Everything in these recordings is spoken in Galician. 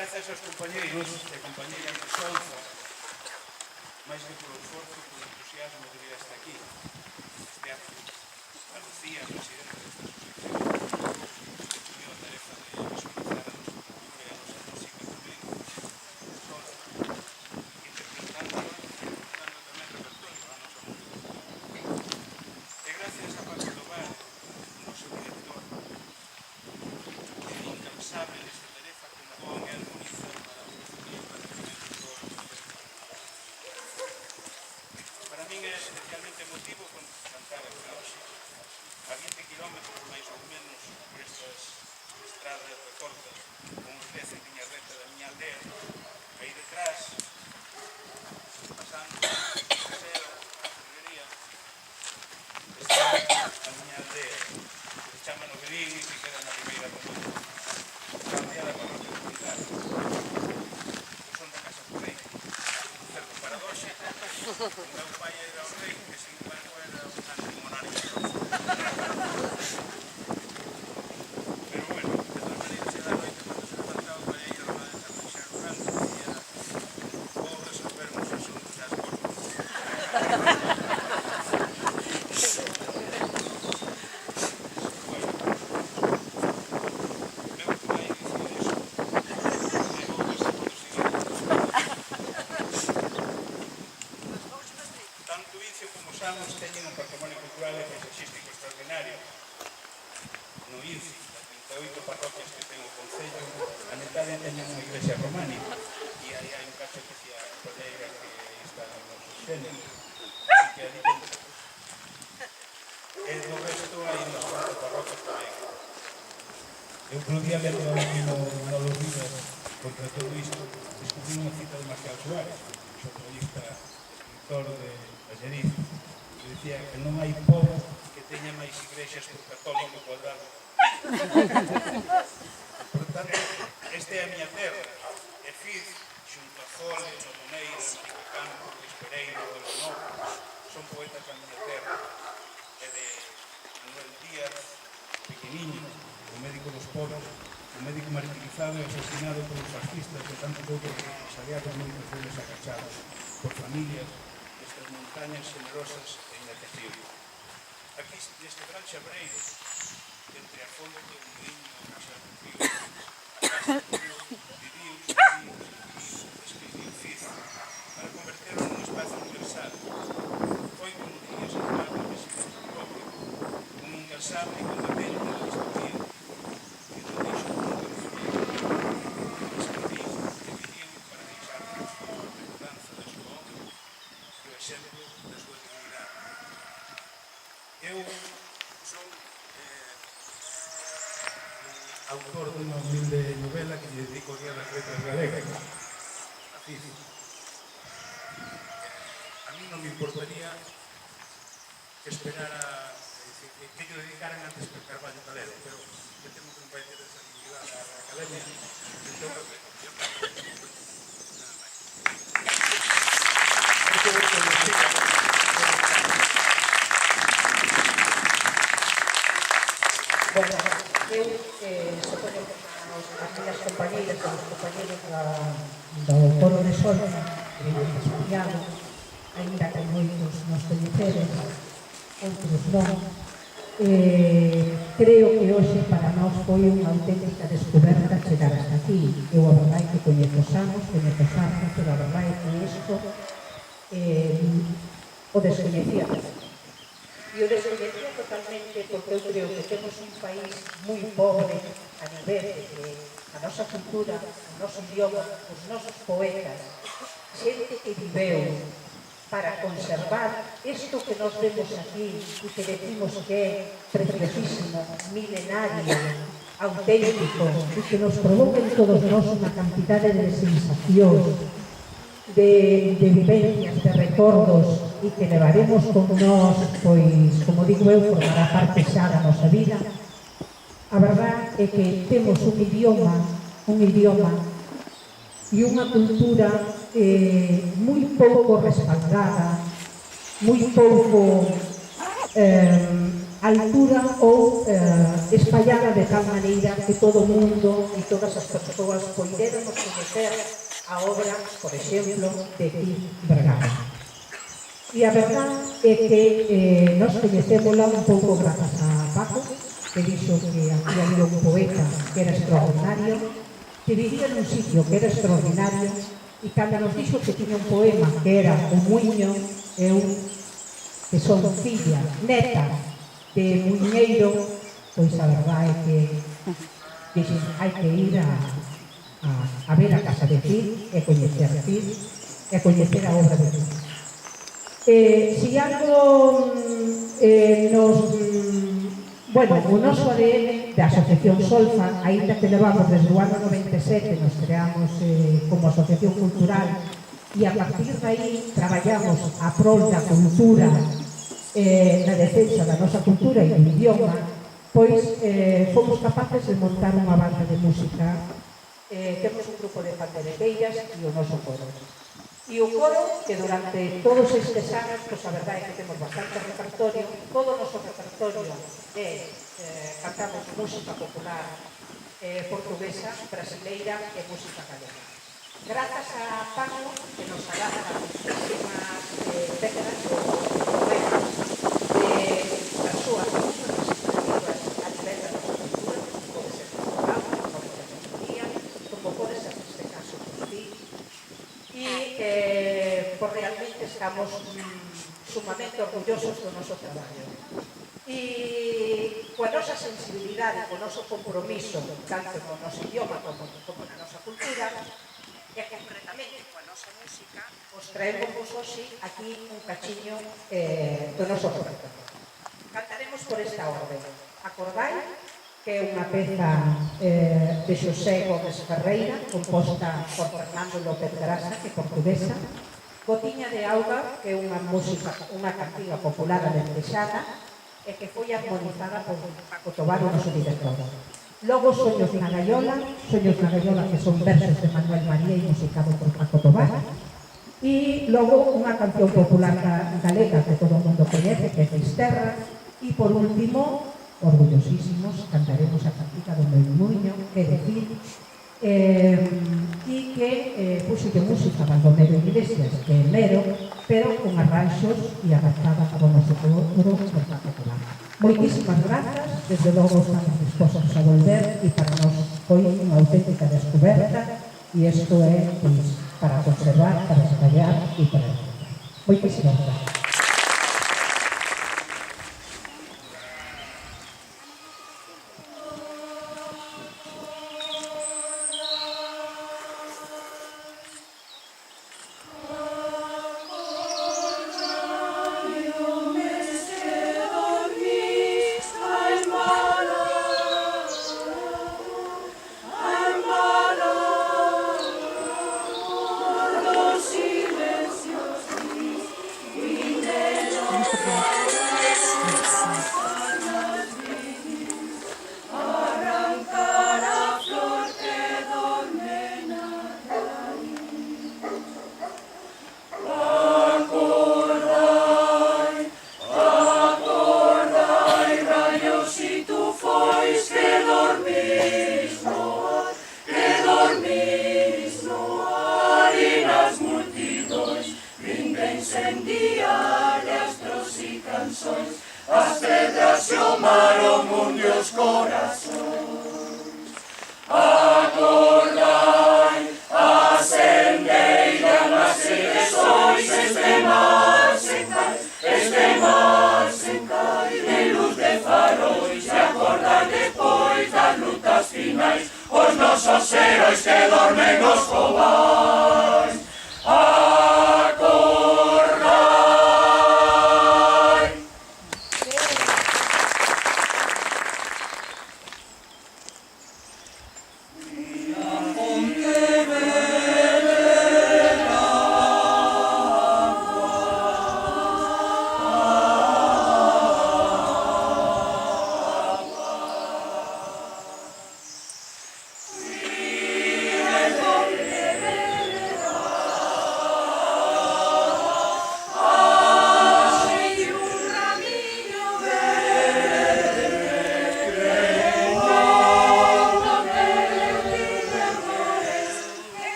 Grazas aos compañeiros e compañeiras de Solza, máis que polo esforzo, polo entusiasmo de vir hasta aquí. Este acto, a Lucía, presidenta desta asociación, asumiu a tarefa de visualizar a nosa cultura e a nosa música tamén Solza, interpretándola, interpretando tamén repertorio a nosa música. E gracias a Paco Tobar, o noso director, que é incansable nesta tarefa, compón e armoniza maravilloso para min é especialmente emotivo cantar aquí hoxe a 20 km máis ou menos por estas estradas de teñen unha iglesia románica e aí hai un cacho que se a coleira que está nos xéneros e que ali ten e do resto hai uns cuantos barrocos tamén. Eu outro día lendo aquí no Manolo Rivas contra todo isto, descubrí unha cita de Marcial Suárez, xornalista, escritor de Allariz, que decía que non hai pobo que teña máis igrexas por católico cuadrado. Por tanto, esta é a miña terra, e Fiz, xunto a Zole, Nodoneira, Anticacampo, Espereiro, Dolonor, son poetas da miña terra, e de Manuel Díaz, pequeniño, o médico dos pobres, o médico martirizado e asesinado polos fascistas e tantos outros empresariados moitos deles agachados por familias destas montañas generosas e inaccesibles. Aquí, neste gran xabreiro, entre a fonte, o muiño, o xa do río, a casa do río, viviu, escribiu Fiz, para converterlo nun espacio universal. Foi como diría San Pablo, que se propio, un incansable e combatente da historia, que non deixou nunca de vivir. Escribiu e viviu para deixarnos a recordanza da súa obra e o exemplo da súa dignidade. Eu son autor dunha humilde novela que lle dedico ao Día das Letras Galegas, a Fiz. A mí non me importaría que esperara que lle dedicaran antes que Carballo Calero, pero que temos un país de esa dignidade a Academia, entón nada máis. Bueno, eu supoño que as minhas compañeiras e os compañeros do Coro de Solfa, de Santiago, ainda que moitos nos coñeceres, outros non, creo que hoxe para nós foi unha auténtica descoberta chegar hasta aquí. Eu a verdade que coñezo Samos, pero a verdade que isto o descoñecía. E o descoñecía totalmente porque eu creo que temos un país moi pobre a nivel de a nosa cultura, o noso idioma, os nosos poetas, xente que viveu para conservar isto que nos vemos aquí e que decimos que é preciosísimo, milenario, auténtico e que nos provoca en todos nós unha cantidade de sensacións, de vivencias, de recordos e que levaremos con nós, pois, como digo eu, formará parte xa da nosa vida. A verdade é que temos un idioma e unha cultura moi pouco respaldada, moi pouco altura ou espallada de tal maneira que todo o mundo e todas as persoas poidéramos coñecer a obra, por exemplo, de Gil Vergara. E a verdade é que nos coñecémola un pouco grazas a Paco, que dixo que aquí había un poeta que era extraordinario, que vivía nun sitio que era extraordinario, e cando nos dixo que tiña un poema que era O Muiño, eu, que son filla, neta de muiñeiro, pois a verdade é que dixen, hai que ir a ver a casa de Gil e coñecer a Gil e coñecer a obra de Gil. Si algo o noso ADN da Asociación Solfa, aínda que levamos desde o ano 97, nos creamos como asociación cultural e a partir de aí traballamos a prol da cultura, na defensa da nosa cultura e do idioma, pois fomos capaces de montar unha banda de música. Temos un grupo de pandereteiras e o noso coro. E o coro, que durante todos estes anos, pois a verdade é que temos bastante repertorio, todo o noso repertorio cantamos música popular portuguesa, brasileira e música galega. Grazas a Paco, que nos adapta muchísimas décadas das súas representativas a nivel da nosa cultura, como pode ser Portugal, como pode ser Turquía, como pode ser neste caso Turquía. E realmente estamos sumamente orgullosos do noso traballo. E coa nosa sensibilidade, co noso compromiso, tanto no noso idioma como na nosa cultura, Maneira, e concretamente coa nosa música, os traemos hoxe aquí un cachiño do noso repertorio. Cantaremos por esta orden. Acordai, que é unha peza de Xosé Gómez Ferreira, composta por Fernando López Grasa, que é portuguesa. Gotiña de auga, que é unha música, unha cantiga popular alentexana, e que foi armonizada por Paco Tobar, o noso director. Logo, Soños na Gaiola, que son versos de Manuel María e musicado por Paco Tobar. E logo, unha canción popular galega que todo o mundo coñece, que é Fisterra. E, por último, orgullosísimos, cantaremos a cantiga do meu muiño, que é de Cid, e que puxo de música Baldomero Iglesias, que é mero, pero con arranxos e adaptada para o noso coro por Paco Tobar. Moitísimas grazas, desde logo estamos dispostos a volver e para nós foi unha auténtica descoberta e isto é pois, para conservar, para estallar e para escutar. Moitísimas grazas.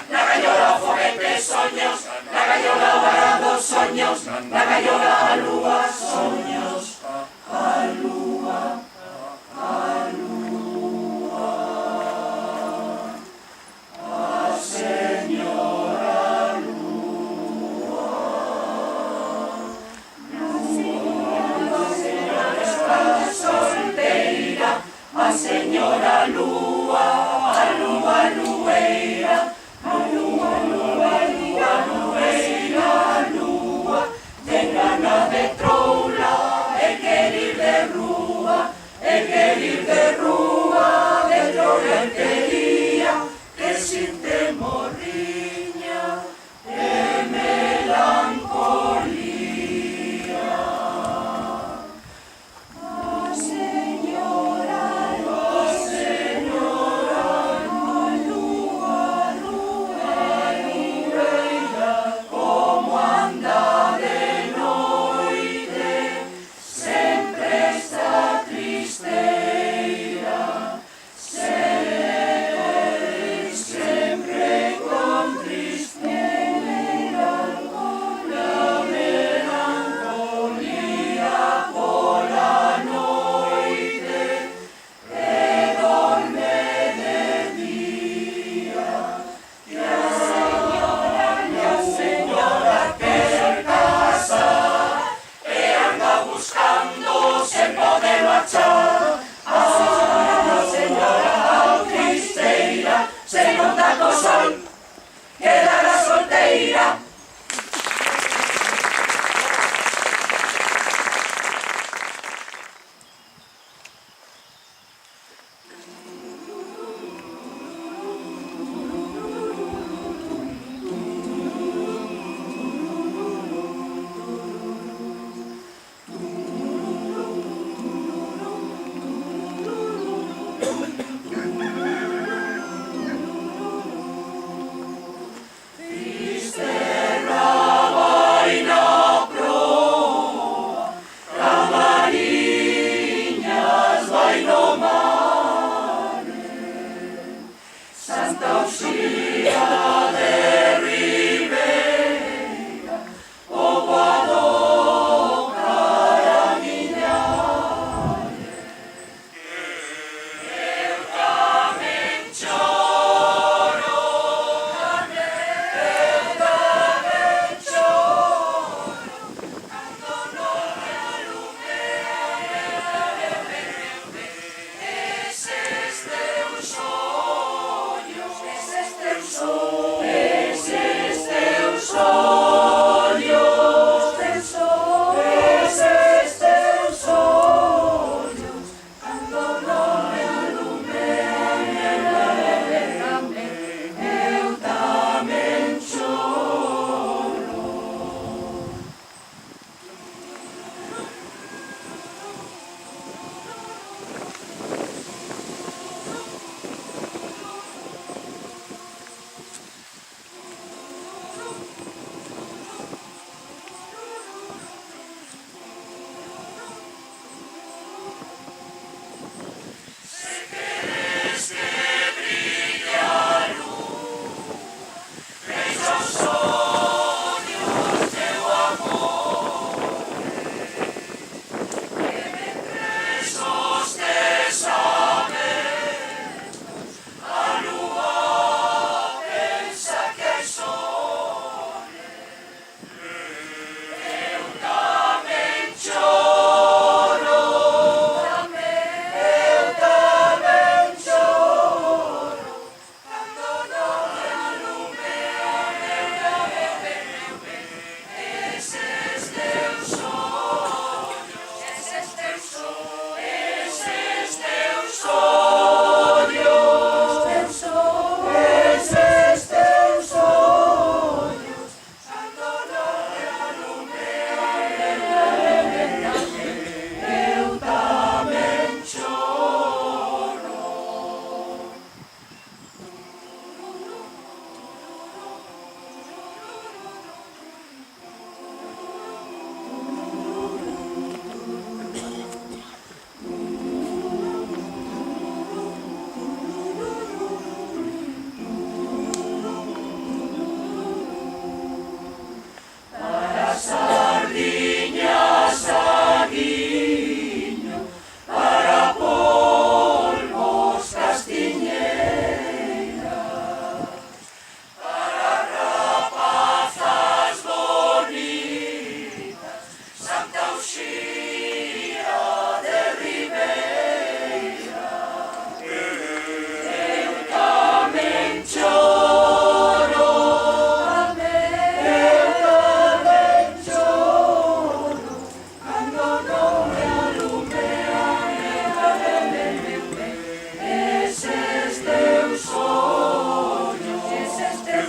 na gaiola o foguete soños, na gaiola o arado soños, na gaiola a lúa soños, a lúa, a lúa, a señora lúa, a señora está solteira, a señora lúa, a lúa lueira, a lúa, lúa, lúa, lueira, a lúa, ten ganas de troula,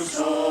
soños.